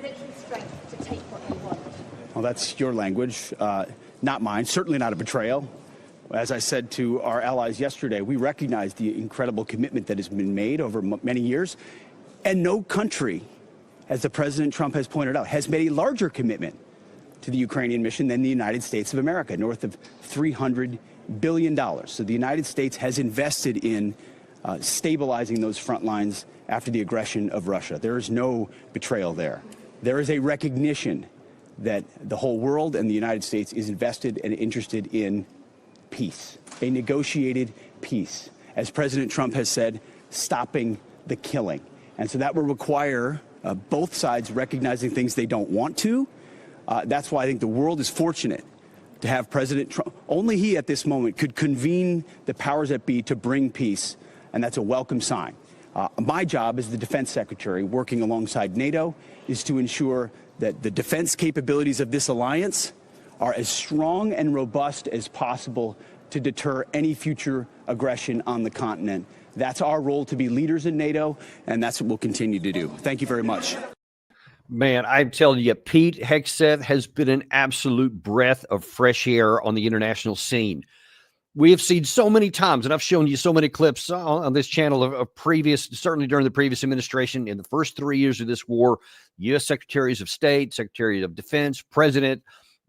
military strength to take what they want. Well, that's your language, not mine. Certainly not a betrayal. As I said to our allies yesterday, we recognize the incredible commitment that has been made over many years. And no country, as the President Trump has pointed out, has made a larger commitment to the Ukrainian mission than the United States of America, north of $300 billion. So the United States has invested in stabilizing those front lines after the aggression of Russia. There is no betrayal there. There is a recognition that the whole world and the United States is invested and interested in peace, a negotiated peace. As President Trump has said, stopping the killing. And so that will require both sides recognizing things they don't want to. That's why I think the world is fortunate to have President Trump. Only he at this moment could convene the powers that be to bring peace, and that's a welcome sign. My job as the defense secretary, working alongside NATO, is to ensure that the defense capabilities of this alliance are as strong and robust as possible to deter any future aggression on the continent. That's our role, to be leaders in NATO, and that's what we'll continue to do. Thank you very much. Man, I'm telling you, Pete Hegseth has been an absolute breath of fresh air on the international scene. We have seen so many times, and I've shown you so many clips on this channel of previous, certainly during the previous administration, in the first 3 years of this war, U.S. Secretaries of State, Secretary of Defense, President,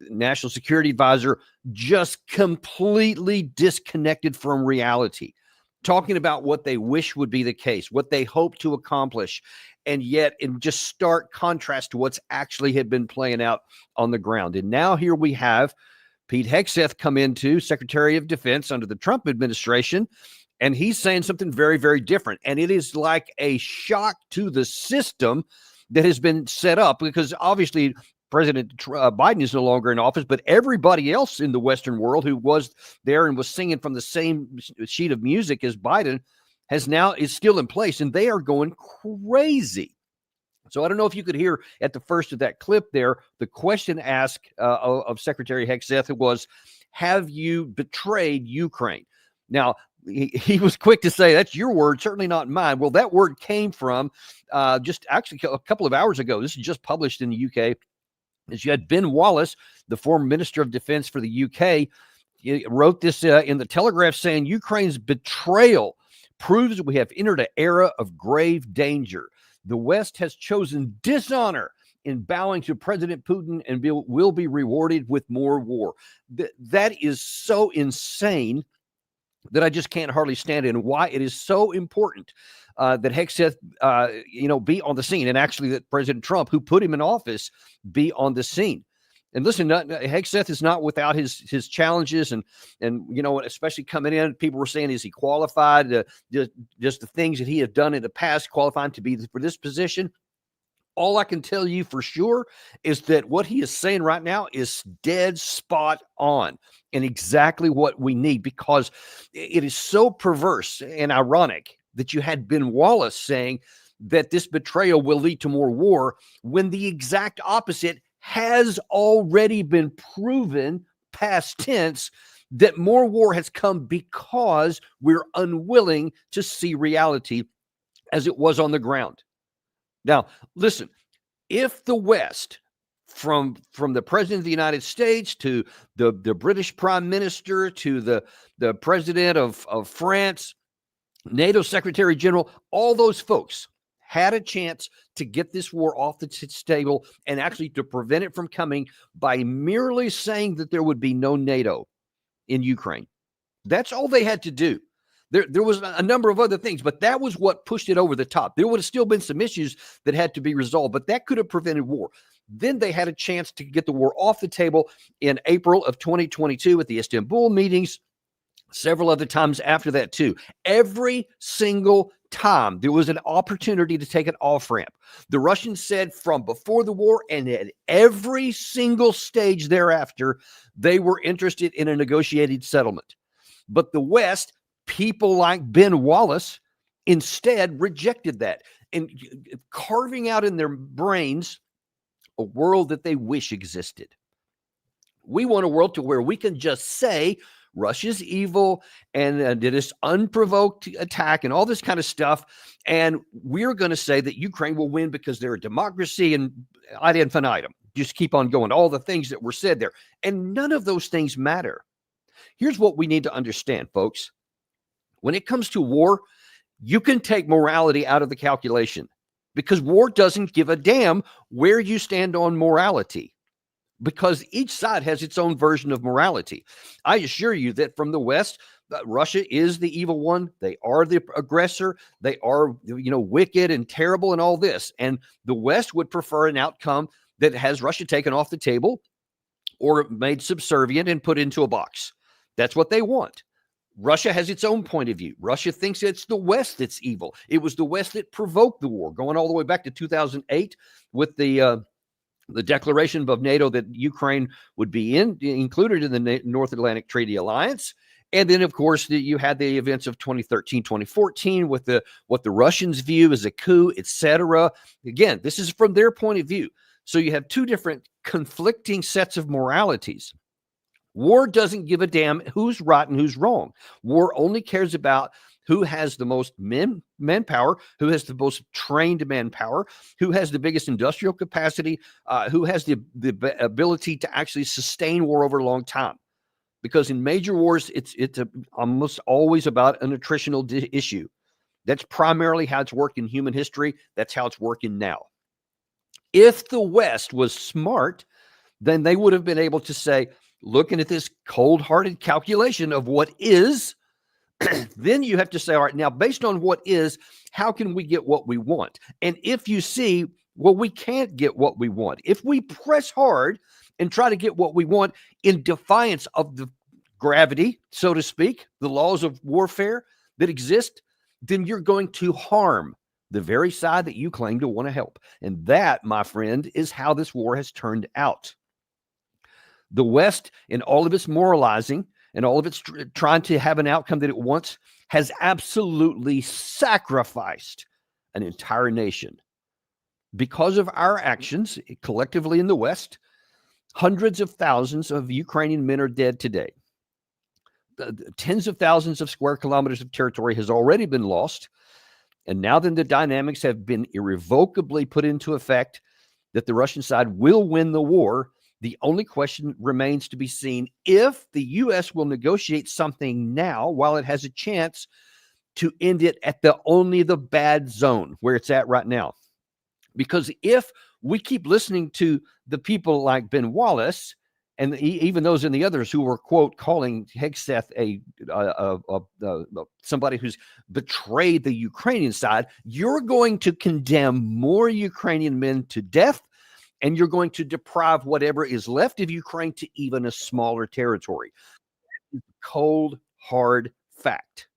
National Security Advisor, just completely disconnected from reality, talking about what they wish would be the case, what they hope to accomplish, and yet in just stark contrast to what's actually had been playing out on the ground. And now here we have Pete Hegseth come into Secretary of Defense under the Trump administration, and he's saying something very, very different. And it is like a shock to the system that has been set up, because obviously President Biden is no longer in office, but everybody else in the Western world who was there and was singing from the same sheet of music as Biden is still in place, and they are going crazy. So I don't know if you could hear at the first of that clip there, the question asked of Secretary Hegseth was, have you betrayed Ukraine? Now, he was quick to say, that's your word, certainly not mine. Well, that word came from just actually a couple of hours ago. This is just published in the UK. As you had Ben Wallace, the former Minister of Defense for the UK, wrote this in the Telegraph, saying Ukraine's betrayal proves we have entered an era of grave danger. The West has chosen dishonor in bowing to President Putin and will be rewarded with more war. That is so insane that I just can't hardly stand it, and why it is so important that Hegseth, be on the scene, and actually that President Trump, who put him in office, be on the scene. And listen, Hegseth is not without his challenges, and especially coming in, people were saying, is he qualified? Just the things that he had done in the past qualifying to be for this position. All I can tell you for sure is that what he is saying right now is dead spot on and exactly what we need, because it is so perverse and ironic that you had Ben Wallace saying that this betrayal will lead to more war, when the exact opposite has already been proven, past tense, that more war has come because we're unwilling to see reality as it was on the ground. Now, listen, if the West, from the President of the United States to the British Prime Minister to the President of France, NATO Secretary General, all those folks had a chance to get this war off the table and actually to prevent it from coming by merely saying that there would be no NATO in Ukraine. That's all they had to do. There was a number of other things, but that was what pushed it over the top. There would have still been some issues that had to be resolved, but that could have prevented war. Then they had a chance to get the war off the table in April of 2022 at the Istanbul meetings, several other times after that too. Every single time there was an opportunity to take an off-ramp. The Russians said from before the war and at every single stage thereafter, they were interested in a negotiated settlement. But the West, people like Ben Wallace, instead rejected that, and carving out in their brains a world that they wish existed. We want a world to where we can just say Russia's evil and did this unprovoked attack and all this kind of stuff. And we're going to say that Ukraine will win because they're a democracy and ad infinitum. Just keep on going. All the things that were said there. And none of those things matter. Here's what we need to understand, folks. When it comes to war, you can take morality out of the calculation because war doesn't give a damn where you stand on morality, because each side has its own version of morality. I assure you that from the West, Russia is the evil one. They are the aggressor. They are, wicked and terrible and all this. And the West would prefer an outcome that has Russia taken off the table or made subservient and put into a box. That's what they want. Russia has its own point of view. Russia thinks it's the West that's evil. It was the West that provoked the war, going all the way back to 2008 with the declaration of NATO that Ukraine would be included in the North Atlantic Treaty Alliance. And then, of course, you had the events of 2013, 2014 with what the Russians view as a coup, etc. Again, this is from their point of view. So you have two different conflicting sets of moralities. War doesn't give a damn who's right and who's wrong. War only cares about who has the most manpower, who has the most trained manpower, who has the biggest industrial capacity, who has the ability to actually sustain war over a long time. Because in major wars, it's almost always about an attritional issue. That's primarily how it's worked in human history. That's how it's working now. If the West was smart, then they would have been able to say, looking at this cold-hearted calculation of what is, then you have to say, all right, now based on what is, how can we get what we want? And if you see, well, we can't get what we want. If we press hard and try to get what we want in defiance of the gravity, so to speak, the laws of warfare that exist, then you're going to harm the very side that you claim to want to help. And that, my friend, is how this war has turned out. The West, in all of its moralizing and all of its trying to have an outcome that it wants, has absolutely sacrificed an entire nation. Because of our actions collectively in the West, hundreds of thousands of Ukrainian men are dead today. Tens of thousands of square kilometers of territory has already been lost. And now then the dynamics have been irrevocably put into effect that the Russian side will win the war. The only question remains to be seen if the U.S. will negotiate something now while it has a chance to end it at only the bad zone where it's at right now. Because if we keep listening to the people like Ben Wallace and even those and the others who were, quote, calling Hegseth somebody who's betrayed the Ukrainian side, you're going to condemn more Ukrainian men to death, and you're going to deprive whatever is left of Ukraine to even a smaller territory. Cold, hard fact.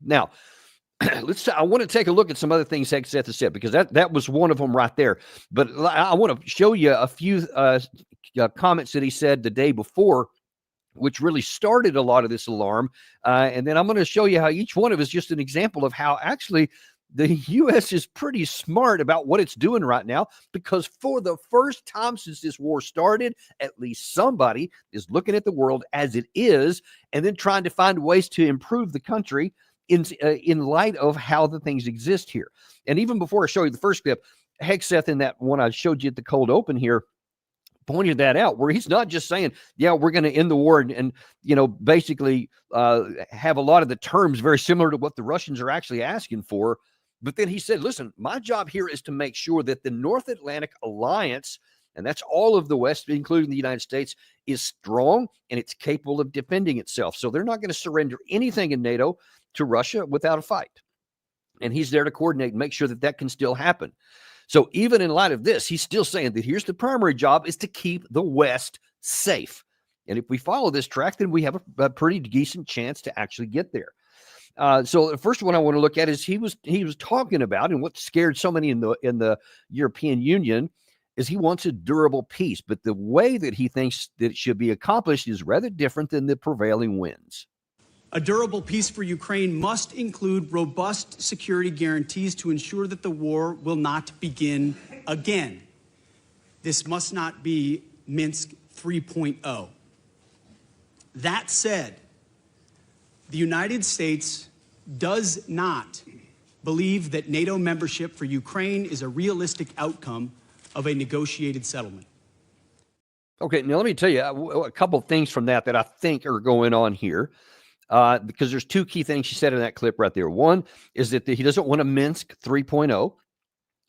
Now, I want to take a look at some other things Hegseth has said, because that was one of them right there. But I want to show you a few comments that he said the day before, which really started a lot of this alarm. And then I'm going to show you how each one of us is just an example of how actually the U.S. is pretty smart about what it's doing right now, because for the first time since this war started, at least somebody is looking at the world as it is and then trying to find ways to improve the country in light of how the things exist here. And even before I show you the first clip, Hegseth, in that one I showed you at the cold open here, pointed that out, where he's not just saying, yeah, we're going to end the war and basically have a lot of the terms very similar to what the Russians are actually asking for. But then he said, listen, my job here is to make sure that the North Atlantic Alliance, and that's all of the West, including the United States, is strong and it's capable of defending itself. So they're not going to surrender anything in NATO to Russia without a fight. And he's there to coordinate and make sure that that can still happen. So even in light of this, he's still saying that here's the primary job is to keep the West safe. And if we follow this track, then we have a pretty decent chance to actually get there. So the first one I want to look at is he was talking about, and what scared so many in the European Union is he wants a durable peace, but the way that he thinks that it should be accomplished is rather different than the prevailing winds. A durable peace for Ukraine must include robust security guarantees to ensure that the war will not begin again. This must not be Minsk 3.0. That said, The United States does not believe that NATO membership for Ukraine is a realistic outcome of a negotiated settlement. Okay, now let me tell you a couple of things from that I think are going on here, because there's two key things she said in that clip right there. One is that he doesn't want a Minsk 3.0,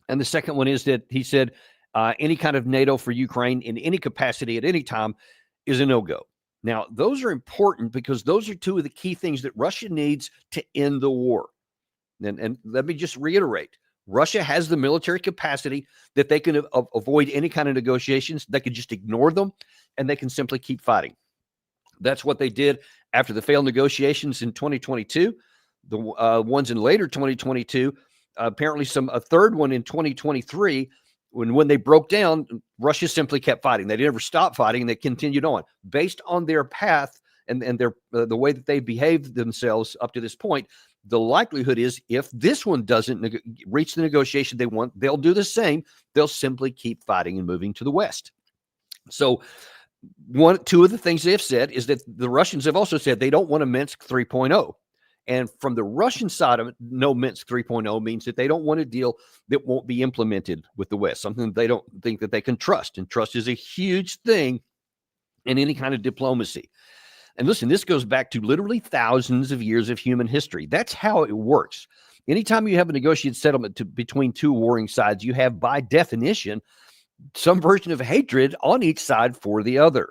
and the second one is that he said any kind of NATO for Ukraine in any capacity at any time is a no-go. Now, those are important because those are two of the key things that Russia needs to end the war. And let me just reiterate, Russia has the military capacity that they can avoid any kind of negotiations. They could just ignore them, and they can simply keep fighting. That's what they did after the failed negotiations in 2022, the ones in later 2022, apparently a third one in 2023. When they broke down, Russia simply kept fighting. They never stopped fighting, and they continued on. Based on their path and their the way that they behaved themselves up to this point, the likelihood is if this one doesn't reach the negotiation they want, they'll do the same. They'll simply keep fighting and moving to the west. So two of the things they've said is that the Russians have also said they don't want a Minsk 3.0. And from the Russian side of it, no Minsk 3.0 means that they don't want a deal that won't be implemented with the West, something that they don't think that they can trust. And trust is a huge thing in any kind of diplomacy. And listen, this goes back to literally thousands of years of human history. That's how it works. Anytime you have a negotiated settlement between two warring sides, you have, by definition, some version of hatred on each side for the other.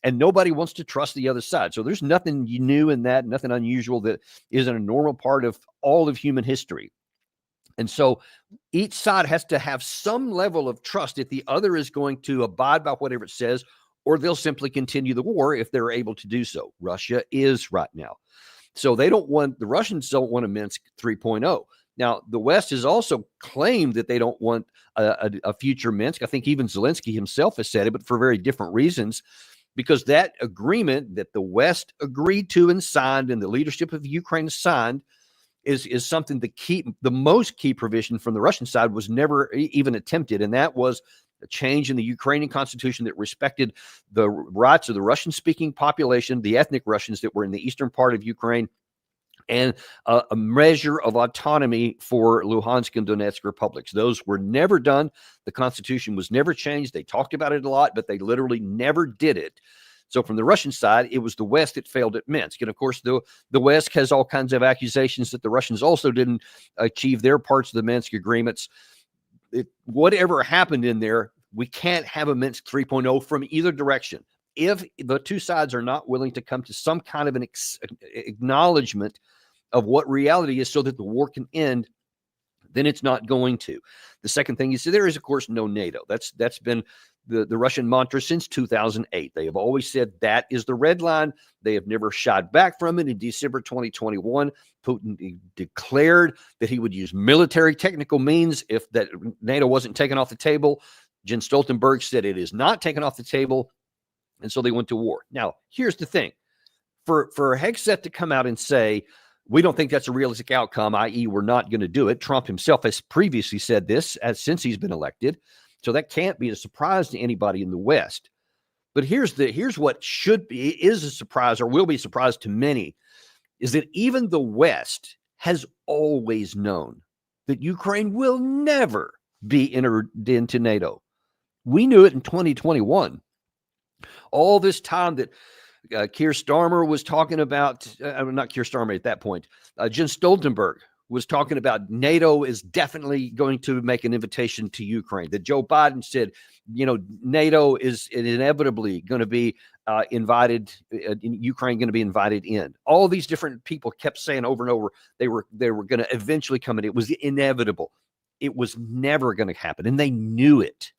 And nobody wants to trust the other side. So there's nothing new in that, nothing unusual that isn't a normal part of all of human history. And so each side has to have some level of trust that the other is going to abide by whatever it says, or they'll simply continue the war if they're able to do so. Russia is right now. So the Russians don't want a Minsk 3.0. Now, the West has also claimed that they don't want a future Minsk. I think even Zelensky himself has said it, but for very different reasons. Because that agreement that the West agreed to and signed and the leadership of Ukraine signed is something the most key provision from the Russian side was never even attempted. And that was a change in the Ukrainian constitution that respected the rights of the Russian-speaking population, the ethnic Russians that were in the eastern part of Ukraine, and a measure of autonomy for Luhansk and Donetsk republics. Those were never done. The Constitution was never changed. They talked about it a lot, but they literally never did it. So from the Russian side, it was the West that failed at Minsk. And of course, the West has all kinds of accusations that the Russians also didn't achieve their parts of the Minsk agreements. Whatever happened in there, we can't have a Minsk 3.0 from either direction. If the two sides are not willing to come to some kind of an acknowledgement of what reality is so that the war can end, then it's not going to. The second thing is there is, of course, no NATO. That's been the Russian mantra since 2008. They have always said that is the red line. They have never shied back from it. In December 2021, Putin declared that he would use military technical means if that NATO wasn't taken off the table. Jens Stoltenberg said it is not taken off the table. And so they went to war. Now, here's the thing. For Hegseth to come out and say, we don't think that's a realistic outcome, i.e. we're not going to do it. Trump himself has previously said this since he's been elected. So that can't be a surprise to anybody in the West. But here's what is a surprise, or will be a surprise to many, is that even the West has always known that Ukraine will never be entered into NATO. We knew it in 2021. All this time that Keir Starmer was talking about, not Keir Starmer at that point, Jens Stoltenberg was talking about NATO is definitely going to make an invitation to Ukraine, that Joe Biden said, NATO is inevitably going to be invited, Ukraine going to be invited in. All these different people kept saying over and over, they were going to eventually come in. It was inevitable. It was never going to happen. And they knew it.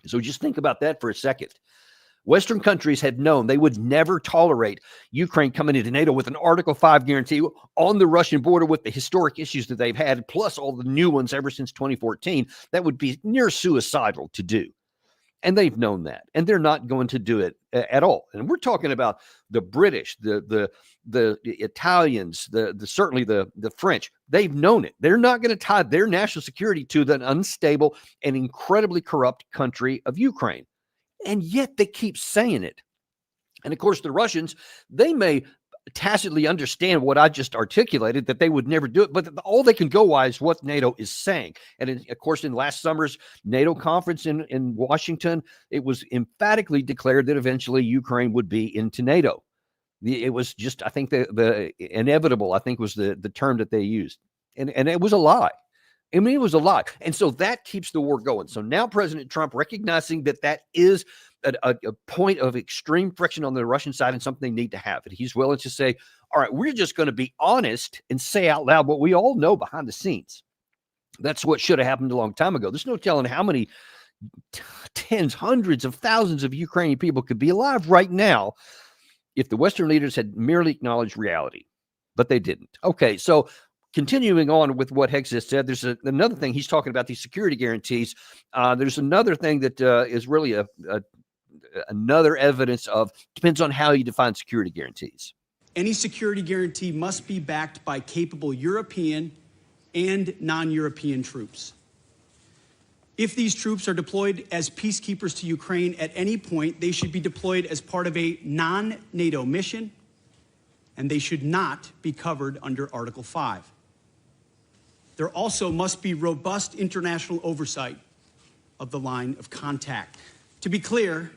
So just think about that for a second. Western countries had known they would never tolerate Ukraine coming into NATO with an Article 5 guarantee on the Russian border with the historic issues that they've had, plus all the new ones ever since 2014. That would be near suicidal to do. And they've known that. And they're not going to do it at all. And we're talking about the British, the Italians, certainly the French. They've known it. They're not going to tie their national security to the unstable and incredibly corrupt country of Ukraine. And yet they keep saying it. And of course, the Russians, they may tacitly understand what I just articulated, that they would never do it. But all they can go by is what NATO is saying. And of course, in last summer's NATO conference in Washington, it was emphatically declared that eventually Ukraine would be into NATO. It was just, I think, the inevitable, I think, was the term that they used. And it was a lie. I mean, it was a lie. And so that keeps the war going. So now President Trump, recognizing that is a point of extreme friction on the Russian side and something they need to have, and he's willing to say, all right, we're just going to be honest and say out loud what we all know behind the scenes. That's what should have happened a long time ago. There's no telling how many tens, hundreds of thousands of Ukrainian people could be alive right now if the Western leaders had merely acknowledged reality, but they didn't. Okay, so continuing on with what Hegseth said, there's another thing. He's talking about these security guarantees. There's another thing that is really another evidence of, depends on how you define security guarantees. Any security guarantee must be backed by capable European and non-European troops. If these troops are deployed as peacekeepers to Ukraine at any point, they should be deployed as part of a non-NATO mission, and they should not be covered under Article 5. There also must be robust international oversight of the line of contact. To be clear,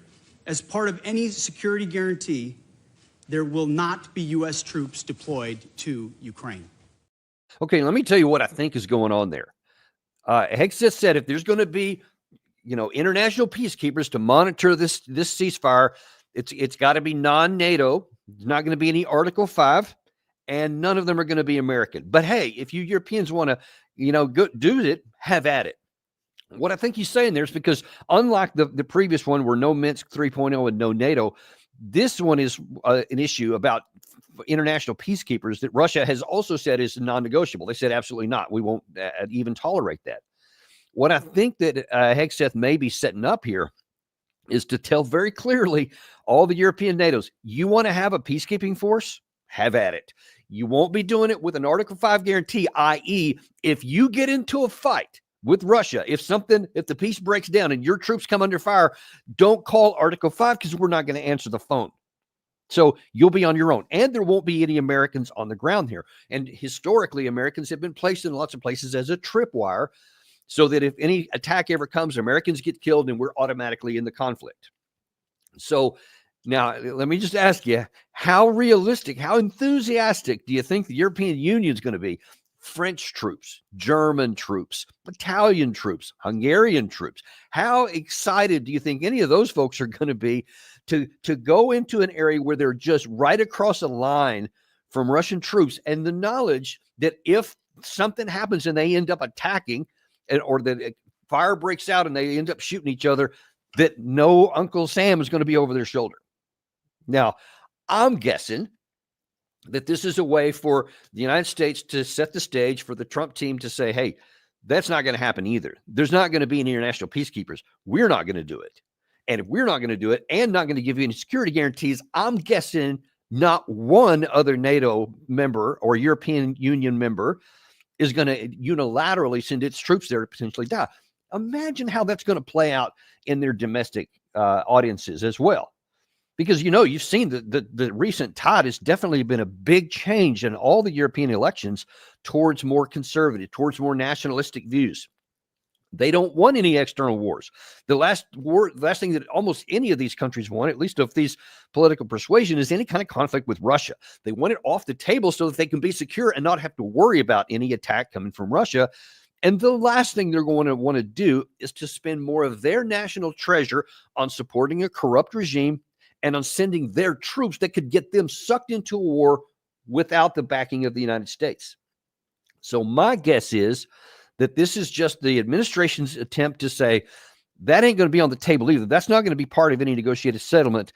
as part of any security guarantee, there will not be U.S. troops deployed to Ukraine. Okay, let me tell you what I think is going on there. Hegseth said if there's going to be, international peacekeepers to monitor this ceasefire, it's got to be non-NATO. There's not going to be any Article 5, and none of them are going to be American. But hey, if you Europeans want to, go do it, have at it. What I think he's saying there is because unlike the previous one where no Minsk 3.0 and no NATO, this one is an issue about international peacekeepers that Russia has also said is non-negotiable. They said absolutely not. We won't even tolerate that. What I think that Hegseth may be setting up here is to tell very clearly all the European NATOs, you want to have a peacekeeping force? Have at it. You won't be doing it with an Article 5 guarantee, i.e., if you get into a fight with Russia, if the peace breaks down and your troops come under fire, don't call Article 5 because we're not going to answer the phone. So you'll be on your own, and there won't be any Americans on the ground here. And historically, Americans have been placed in lots of places as a tripwire so that if any attack ever comes, Americans get killed and we're automatically in the conflict. So now let me just ask you, how realistic, how enthusiastic do you think the European Union is going to be? French troops, German troops, Italian troops, Hungarian troops. How excited do you think any of those folks are going to be to go into an area where they're just right across a line from Russian troops, and the knowledge that if something happens and they end up attacking, or that fire breaks out and they end up shooting each other, that no Uncle Sam is going to be over their shoulder? Now, I'm guessing that this is a way for the United States to set the stage for the Trump team to say, hey, that's not going to happen either. There's not going to be any international peacekeepers. We're not going to do it. And if we're not going to do it and not going to give you any security guarantees, I'm guessing not one other NATO member or European Union member is going to unilaterally send its troops there to potentially die. Imagine how that's going to play out in their domestic audiences as well. Because, you've seen the recent tide has definitely been a big change in all the European elections towards more conservative, towards more nationalistic views. They don't want any external wars. The last thing that almost any of these countries want, at least of these political persuasion, is any kind of conflict with Russia. They want it off the table so that they can be secure and not have to worry about any attack coming from Russia. And the last thing they're going to want to do is to spend more of their national treasure on supporting a corrupt regime and on sending their troops that could get them sucked into a war without the backing of the United States. So my guess is that this is just the administration's attempt to say, that ain't going to be on the table either. That's not going to be part of any negotiated settlement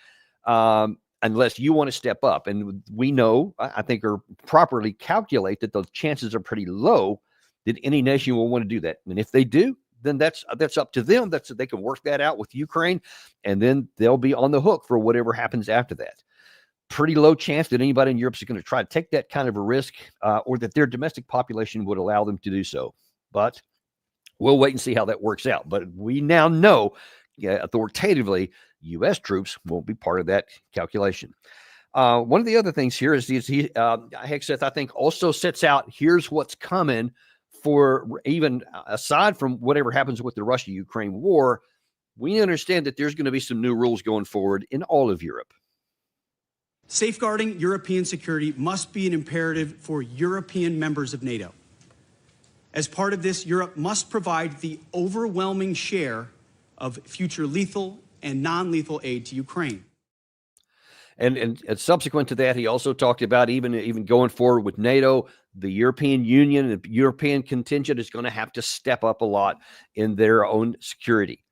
unless you want to step up. And we know, I think, or properly calculate that the chances are pretty low that any nation will want to do that. And if they do, then that's up to them. They can work that out with Ukraine, and then they'll be on the hook for whatever happens after that. Pretty low chance that anybody in Europe is going to try to take that kind of a risk, or that their domestic population would allow them to do so. But we'll wait and see how that works out. But we now know, authoritatively, U.S. troops won't be part of that calculation. One of the other things here is Hegseth, I think, also sets out here's what's coming for even aside from whatever happens with the Russia-Ukraine war. We understand that there's going to be some new rules going forward in all of Europe. Safeguarding European security must be an imperative for European members of NATO. As part of this, Europe must provide the overwhelming share of future lethal and non-lethal aid to Ukraine. And subsequent to that, he also talked about even going forward with NATO, the European Union and the European contingent is going to have to step up a lot in their own security.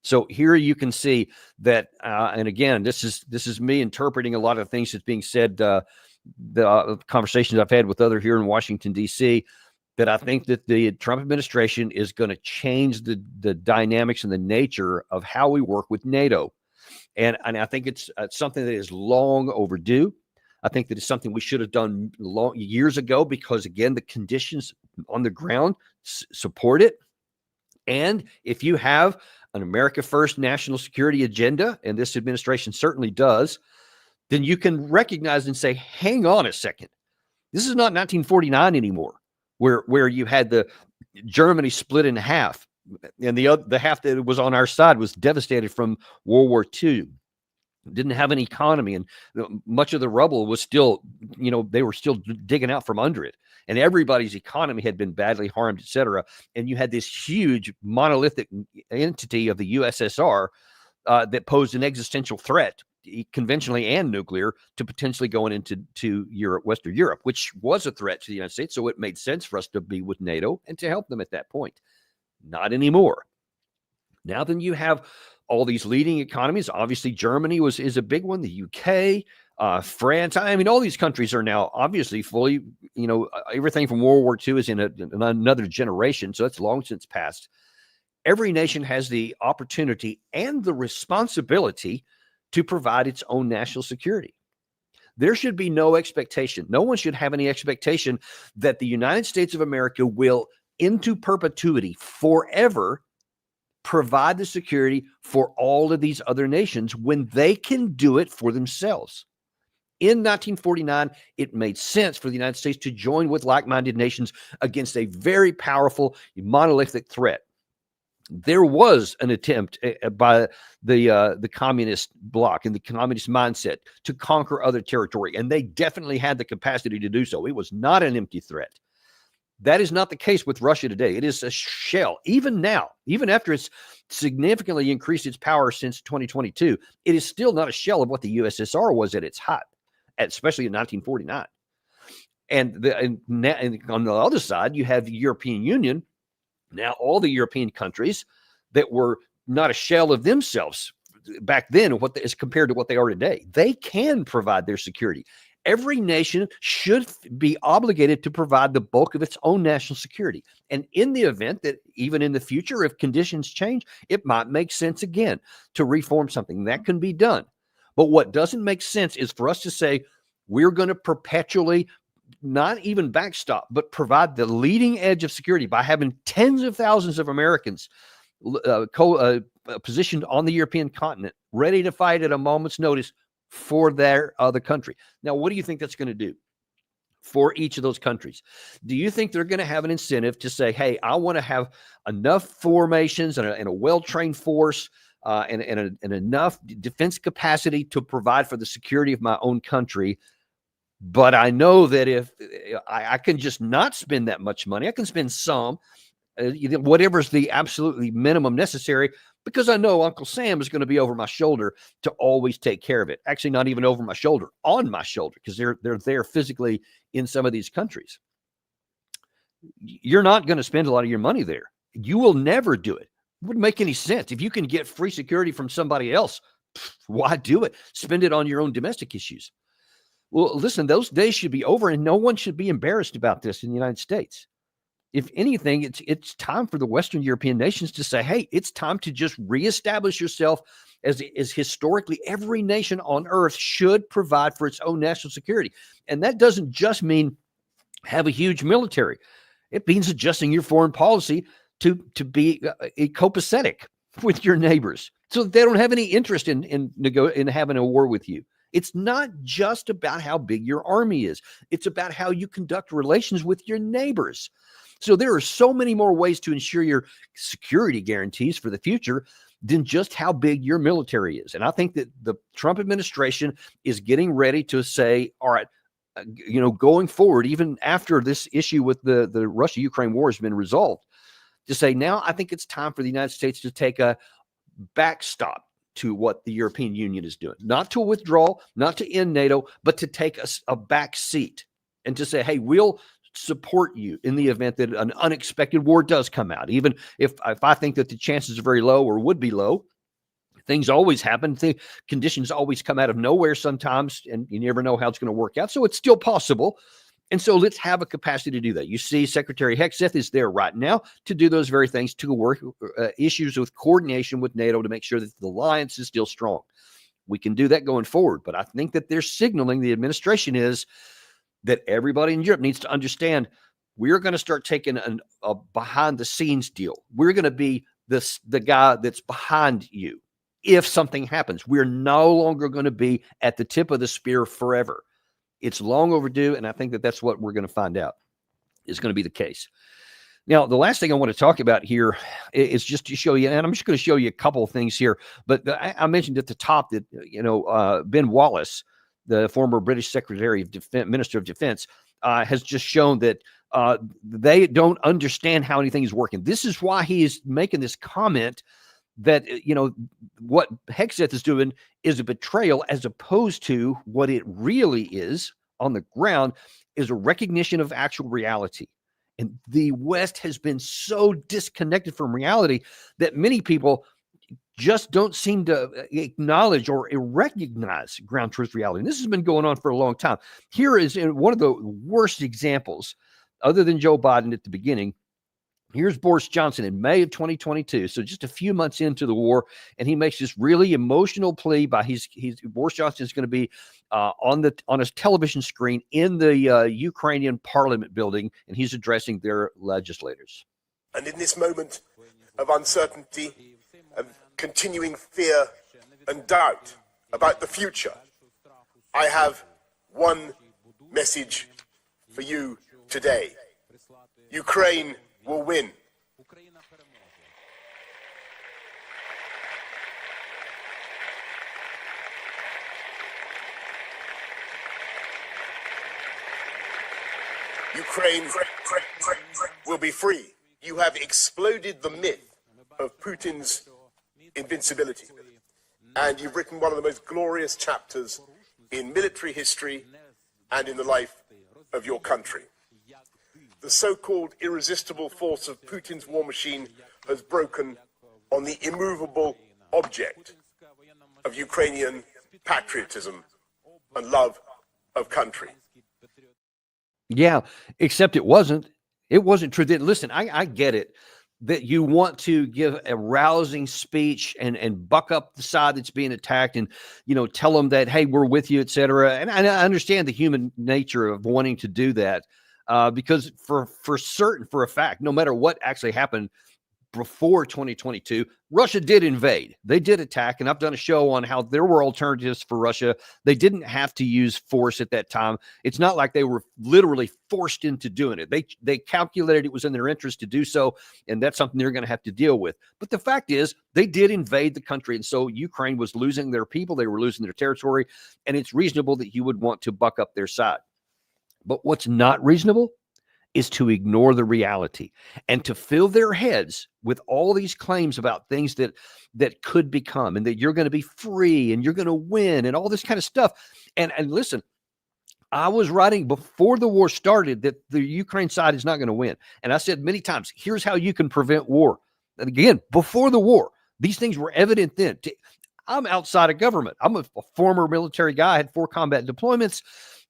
So here you can see that, and again, this is me interpreting a lot of things that's being said, the conversations I've had with other here in Washington, D.C., that I think that the Trump administration is going to change the dynamics and the nature of how we work with NATO. And I think it's something that is long overdue. I think that it's something we should have done years ago because, again, the conditions on the ground support it. And if you have an America First national security agenda, and this administration certainly does, then you can recognize and say, hang on a second. This is not 1949 anymore, where you had the Germany split in half, and the half that was on our side was devastated from World War II. Didn't have an economy, and much of the rubble was still, they were still digging out from under it, and everybody's economy had been badly harmed, et cetera. And you had this huge monolithic entity of the USSR that posed an existential threat, conventionally and nuclear, to potentially going into Europe, Western Europe, which was a threat to the United States. So it made sense for us to be with NATO and to help them at that point. Not anymore. Now then you have all these leading economies. Obviously, Germany is a big one. The UK, France. I mean, all these countries are now obviously fully, everything from World War II is in another generation. So that's long since passed. Every nation has the opportunity and the responsibility to provide its own national security. There should be no expectation. No one should have any expectation that the United States of America will, into perpetuity, forever, provide the security for all of these other nations when they can do it for themselves. In 1949, it made sense for the United States to join with like-minded nations against a very powerful, monolithic threat. There was an attempt by the communist bloc and the communist mindset to conquer other territory, and they definitely had the capacity to do so. It was not an empty threat. That is not the case with Russia today. It is a shell. Even now, even after it's significantly increased its power since 2022, it is still not a shell of what the USSR was at its height, especially in 1949. And on the other side, you have the European Union. Now, all the European countries that were not a shell of themselves back then, as compared to what they are today, they can provide their security. Every nation should be obligated to provide the bulk of its own national security. And in the event that even in the future, if conditions change, it might make sense again to reform something. That can be done. But what doesn't make sense is for us to say we're going to perpetually not even backstop, but provide the leading edge of security by having tens of thousands of Americans positioned on the European continent, ready to fight at a moment's notice for their other country. Now, what do you think that's going to do for each of those countries? Do you think they're going to have an incentive to say, hey, I want to have enough formations and a well-trained force and enough defense capacity to provide for the security of my own country? But I know that if I can just not spend that much money, I can spend some, whatever's the absolutely minimum necessary, because I know Uncle Sam is going to be over my shoulder to always take care of it. Actually, not even over my shoulder, on my shoulder, because they're there physically in some of these countries. You're not going to spend a lot of your money there. You will never do it. It wouldn't make any sense. If you can get free security from somebody else, why do it? Spend it on your own domestic issues. Well, listen, those days should be over, and no one should be embarrassed about this in the United States. If anything, it's time for the Western European nations to say, hey, it's time to just reestablish yourself as historically every nation on earth should provide for its own national security. And that doesn't just mean have a huge military. It means adjusting your foreign policy to be copacetic with your neighbors so that they don't have any interest in having a war with you It's not just about how big your army is. It's about how you conduct relations with your neighbors. So there are so many more ways to ensure your security guarantees for the future than just how big your military is. And I think that the Trump administration is getting ready to say, all right, going forward, even after this issue with the Russia-Ukraine war has been resolved, to say now I think it's time for the United States to take a backstop to what the European Union is doing, not to withdraw, not to end NATO, but to take a back seat and to say, hey, we'll support you in the event that an unexpected war does come out. Even if I think that the chances are very low or would be low, things always happen. Conditions always come out of nowhere sometimes, and you never know how it's going to work out. So it's still possible. And so let's have a capacity to do that. You see Secretary Hegseth is there right now to do those very things, to work issues with coordination with NATO to make sure that the alliance is still strong. We can do that going forward. But I think that they're signaling, the administration is, that everybody in Europe needs to understand we're going to start taking a behind-the-scenes deal. We're going to be the guy that's behind you if something happens. We're no longer going to be at the tip of the spear forever. It's long overdue, and I think that that's what we're going to find out is going to be the case. Now, the last thing I want to talk about here is just to show you, and I'm just going to show you a couple of things here, but I mentioned at the top that, Ben Wallace, the former British Secretary of Defense, Minister of Defense, has just shown that they don't understand how anything is working. This is why he is making this comment that, what Hegseth is doing is a betrayal, as opposed to what it really is on the ground is a recognition of actual reality. And the West has been so disconnected from reality that many people just don't seem to acknowledge or recognize ground truth reality. And this has been going on for a long time. Here is one of the worst examples, other than Joe Biden at the beginning. Here's Boris Johnson in May of 2022, so just a few months into the war, and he makes this really emotional plea by Boris Johnson is going to be on his television screen in the Ukrainian parliament building, and he's addressing their legislators. And in this moment of uncertainty and continuing fear and doubt about the future, I have one message for you today. Ukraine will win. Ukraine will be free. You have exploded the myth of Putin's invincibility, and you've written one of the most glorious chapters in military history and in the life of your country. The so-called irresistible force of Putin's war machine has broken on the immovable object of Ukrainian patriotism and love of country. Yeah, except it wasn't true. Listen, I get it that you want to give a rousing speech and buck up the side that's being attacked and, tell them that, hey, we're with you, et cetera. And I understand the human nature of wanting to do that. Because for a fact, no matter what actually happened before 2022, Russia did invade. They did attack, and I've done a show on how there were alternatives for Russia. They didn't have to use force at that time. It's not like they were literally forced into doing it. They calculated it was in their interest to do so, and that's something they're going to have to deal with. But the fact is, they did invade the country, and so Ukraine was losing their people. They were losing their territory, and it's reasonable that you would want to buck up their side. But what's not reasonable is to ignore the reality and to fill their heads with all these claims about things that could become, and that you're going to be free and you're going to win and all this kind of stuff. And listen, I was writing before the war started that the Ukraine side is not going to win. And I said many times, here's how you can prevent war. And again, before the war, these things were evident then. I'm outside of government. I'm a former military guy. I had 4 combat deployments.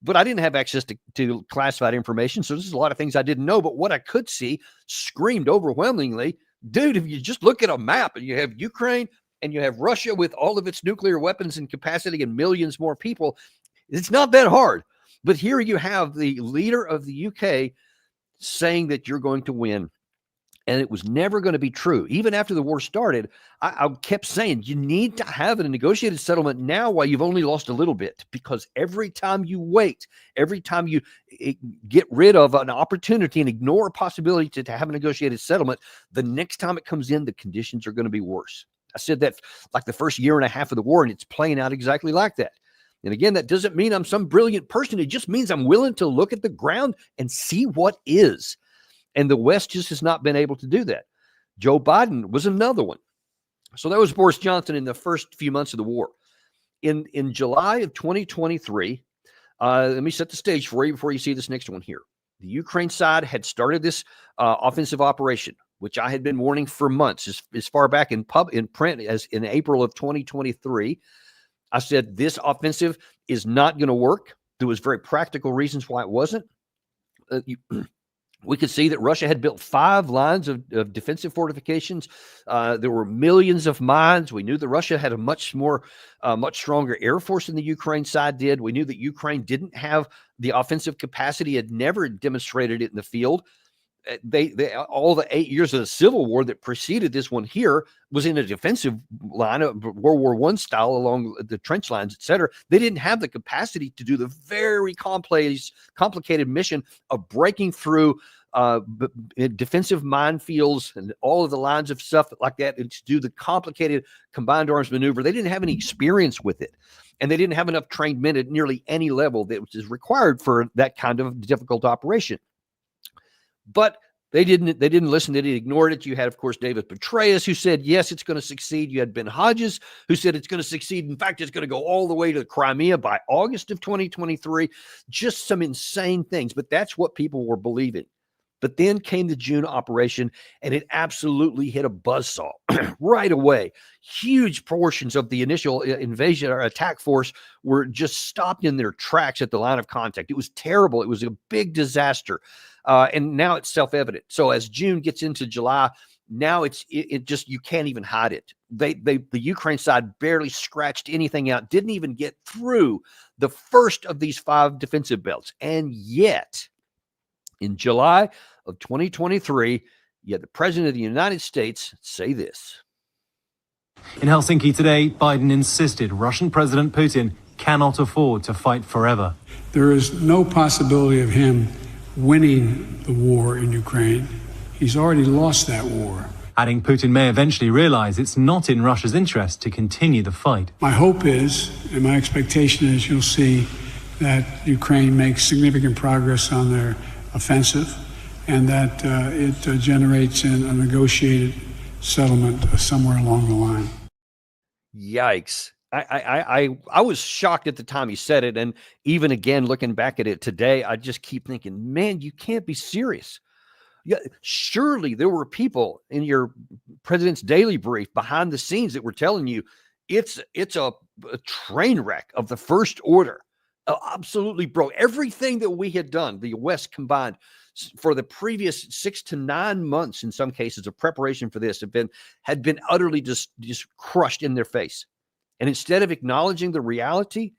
But I didn't have access to classified information. So there's a lot of things I didn't know. But what I could see screamed overwhelmingly, dude, if you just look at a map and you have Ukraine and you have Russia with all of its nuclear weapons and capacity and millions more people, it's not that hard. But here you have the leader of the UK saying that you're going to win. And it was never going to be true. Even after the war started, I kept saying, you need to have a negotiated settlement now while you've only lost a little bit, because every time you wait, every time you get rid of an opportunity and ignore a possibility to have a negotiated settlement, the next time it comes in, the conditions are going to be worse. I said that like the first year and a half of the war, and it's playing out exactly like that. And again, that doesn't mean I'm some brilliant person. It just means I'm willing to look at the ground and see what is. And the West just has not been able to do that. Joe Biden was another one. So that was Boris Johnson in the first few months of the war. In July of 2023, let me set the stage for you before you see this next one here. The Ukraine side had started this offensive operation, which I had been warning for months, as far back in print as in April of 2023. I said this offensive is not going to work. There was very practical reasons why it wasn't. We could see that Russia had built 5 lines of defensive fortifications. There were millions of mines. We knew that Russia had a much stronger air force than the Ukraine side did. We knew that Ukraine didn't have the offensive capacity, had never demonstrated it in the field. They all the 8 years of the Civil War that preceded this one here was in a defensive line of World War I style along the trench lines, et cetera. They didn't have the capacity to do the very complicated mission of breaking through defensive minefields and all of the lines of stuff like that, and to do the complicated combined arms maneuver. They didn't have any experience with it, and they didn't have enough trained men at nearly any level that was required for that kind of difficult operation. But they didn't listen. They ignored it. You had, of course, David Petraeus, who said, yes, it's going to succeed. You had Ben Hodges, who said it's going to succeed. In fact, it's going to go all the way to Crimea by August of 2023. Just some insane things. But that's what people were believing. But then came the June operation, and it absolutely hit a buzzsaw right away. Huge portions of the initial invasion or attack force were just stopped in their tracks at the line of contact. It was terrible. It was a big disaster. And now it's self-evident. So as June gets into July, now it just, you can't even hide it. The Ukraine side barely scratched anything out, didn't even get through the first of these 5 defensive belts. And yet, in July of 2023, you had the President of the United States say this. In Helsinki today, Biden insisted Russian President Putin cannot afford to fight forever. There is no possibility of him winning the war in Ukraine. He's already lost that war. Adding Putin may eventually realize it's not in Russia's interest to continue the fight. My hope is, and my expectation is, you'll see that Ukraine makes significant progress on their offensive, and that it generates a negotiated settlement somewhere along the line. Yikes. I was shocked at the time he said it. And even again, looking back at it today, I just keep thinking, man, you can't be serious. Yeah, surely there were people in your president's daily brief behind the scenes that were telling you it's a train wreck of the first order. Absolutely broke. Everything that we had done, the West combined, for the previous 6 to 9 months, in some cases, of preparation for this had been utterly just crushed in their face. And instead of acknowledging the reality,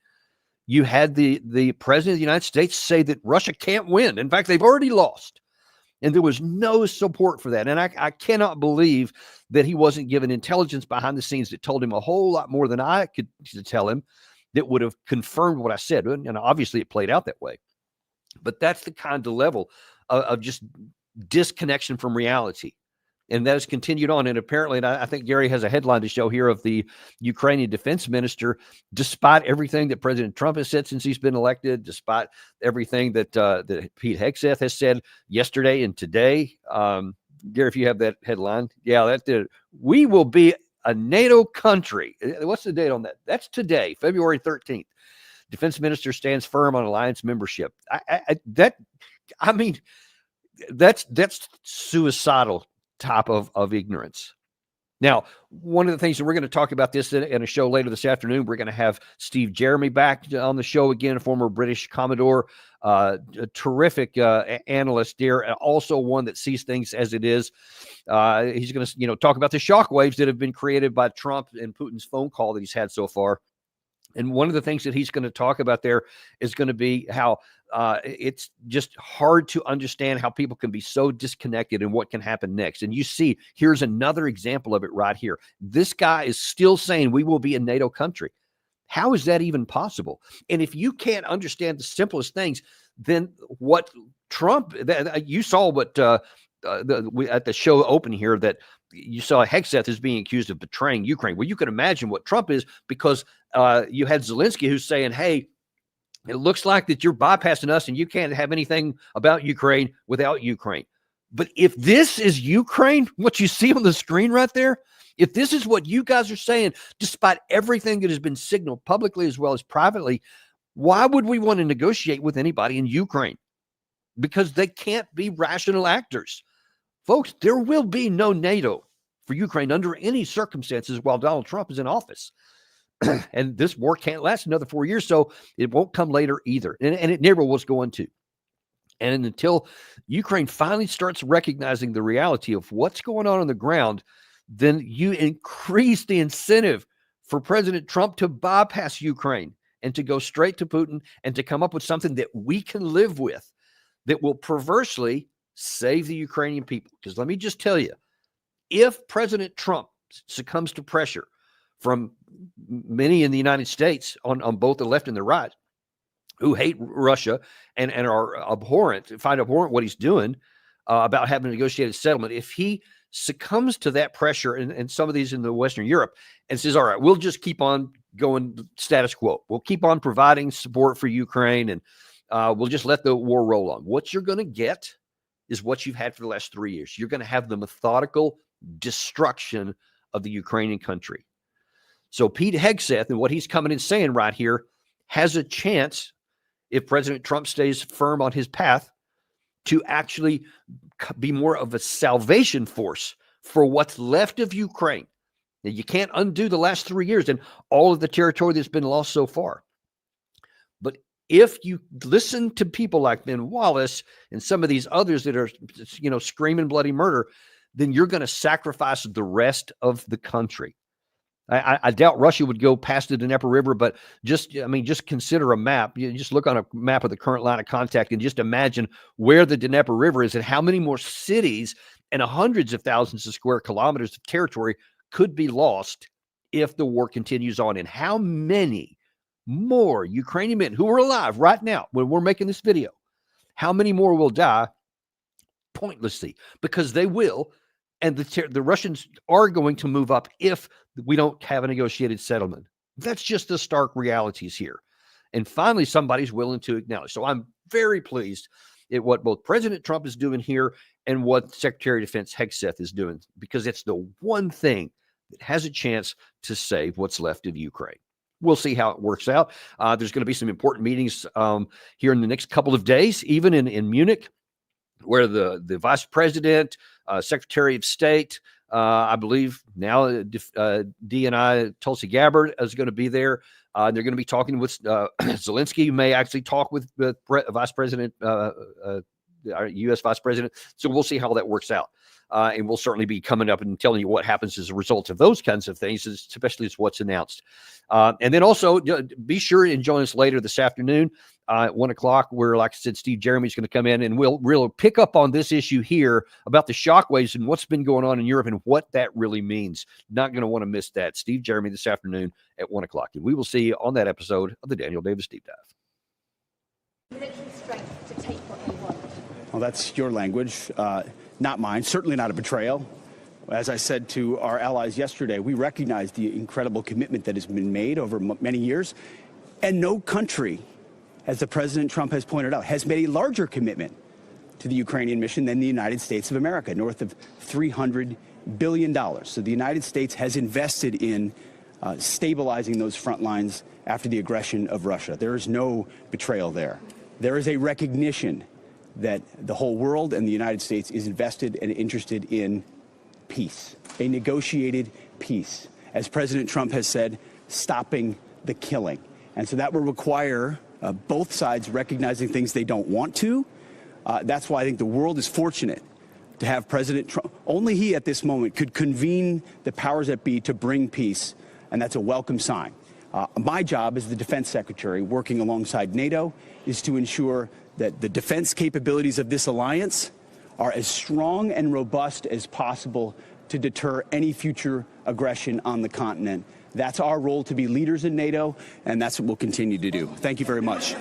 you had the President of the United States say that Russia can't win. In fact, they've already lost. And there was no support for that. And I cannot believe that he wasn't given intelligence behind the scenes that told him a whole lot more than I could tell him that would have confirmed what I said. And obviously it played out that way. But that's the kind of level of just disconnection from reality. And that has continued on. And apparently, and I think Gary has a headline to show here of the Ukrainian defense minister, despite everything that President Trump has said since he's been elected, despite everything that Pete Hegseth has said yesterday and today. Gary, if you have that headline. Yeah, that did. We will be a NATO country. What's the date on that? That's today, February 13th. Defense minister stands firm on alliance membership. That's suicidal type of ignorance. Now, one of the things that we're going to talk about this in a show later this afternoon, we're going to have Steve Jeremy back on the show again, a former British Commodore, a terrific analyst there, and also one that sees things as it is. He's going to, talk about the shockwaves that have been created by Trump and Putin's phone call that he's had so far. And one of the things that he's going to talk about there is going to be how it's just hard to understand how people can be so disconnected and what can happen next. And you see, here's another example of it right here. This guy is still saying we will be a NATO country. How is that even possible? And if you can't understand the simplest things, then what Trump, you saw what at the show open here that you saw Hegseth is being accused of betraying Ukraine. Well, you can imagine what Trump is, because you had Zelensky who's saying, hey, it looks like that you're bypassing us and you can't have anything about Ukraine without Ukraine. But if this is Ukraine, what you see on the screen right there, if this is what you guys are saying, despite everything that has been signaled publicly as well as privately, why would we want to negotiate with anybody in Ukraine? Because they can't be rational actors. Folks, there will be no NATO for Ukraine under any circumstances while Donald Trump is in office. And this war can't last another 4 years, so it won't come later either. And it never was going to. And until Ukraine finally starts recognizing the reality of what's going on the ground, then you increase the incentive for President Trump to bypass Ukraine and to go straight to Putin and to come up with something that we can live with that will perversely save the Ukrainian people. Because let me just tell you, if President Trump succumbs to pressure from many in the United States on both the left and the right who hate Russia and are find abhorrent what he's doing about having a negotiated settlement, if he succumbs to that pressure and some of these in the Western Europe and says, all right, we'll just keep on going status quo. We'll keep on providing support for Ukraine and we'll just let the war roll on. What you're going to get is what you've had for the last 3 years. You're going to have the methodical destruction of the Ukrainian country. So Pete Hegseth and what he's coming and saying right here has a chance, if President Trump stays firm on his path, to actually be more of a salvation force for what's left of Ukraine. Now, you can't undo the last 3 years and all of the territory that's been lost so far. But if you listen to people like Ben Wallace and some of these others that are, screaming bloody murder, then you're going to sacrifice the rest of the country. I doubt Russia would go past the Dnieper River, but just consider a map. You just look on a map of the current line of contact and just imagine where the Dnieper River is and how many more cities and hundreds of thousands of square kilometers of territory could be lost if the war continues on. And how many more Ukrainian men who are alive right now when we're making this video, how many more will die pointlessly? Because they will. And the Russians are going to move up if we don't have a negotiated settlement. That's just the stark realities here. And finally, somebody's willing to acknowledge. So I'm very pleased at what both President Trump is doing here and what Secretary of Defense Hegseth is doing, because it's the one thing that has a chance to save what's left of Ukraine. We'll see how it works out. There's going to be some important meetings here in the next couple of days, even in Munich, where the vice president, Secretary of State, I believe now DNI Tulsi Gabbard is going to be there. They're going to be talking with Zelensky, may actually talk with the Vice President, our U.S. Vice President. So we'll see how that works out. And we'll certainly be coming up and telling you what happens as a result of those kinds of things, especially as what's announced. And then also be sure and join us later this afternoon at 1 o'clock, where, like I said, Steve Jeremy's going to come in and we'll pick up on this issue here about the shockwaves and what's been going on in Europe and what that really means. Not going to want to miss that. Steve Jeremy this afternoon at 1 o'clock. And we will see you on that episode of the Daniel Davis Deep Dive. Military strength to take what they want. Well, that's your language, not mine. Certainly not a betrayal. As I said to our allies yesterday, we recognize the incredible commitment that has been made over many years. And no country, as the President Trump has pointed out, has made a larger commitment to the Ukrainian mission than the United States of America, north of $300 billion. So the United States has invested in stabilizing those front lines after the aggression of Russia. There is no betrayal there. There is a recognition that the whole world and the United States is invested and interested in peace, a negotiated peace. As President Trump has said, stopping the killing. And so that will require both sides recognizing things they don't want to. That's why I think the world is fortunate to have President Trump. Only he at this moment could convene the powers that be to bring peace, and that's a welcome sign. My job as the defense secretary, working alongside NATO, is to ensure that the defense capabilities of this alliance are as strong and robust as possible to deter any future aggression on the continent. That's our role, to be leaders in NATO, and that's what we'll continue to do. Thank you very much.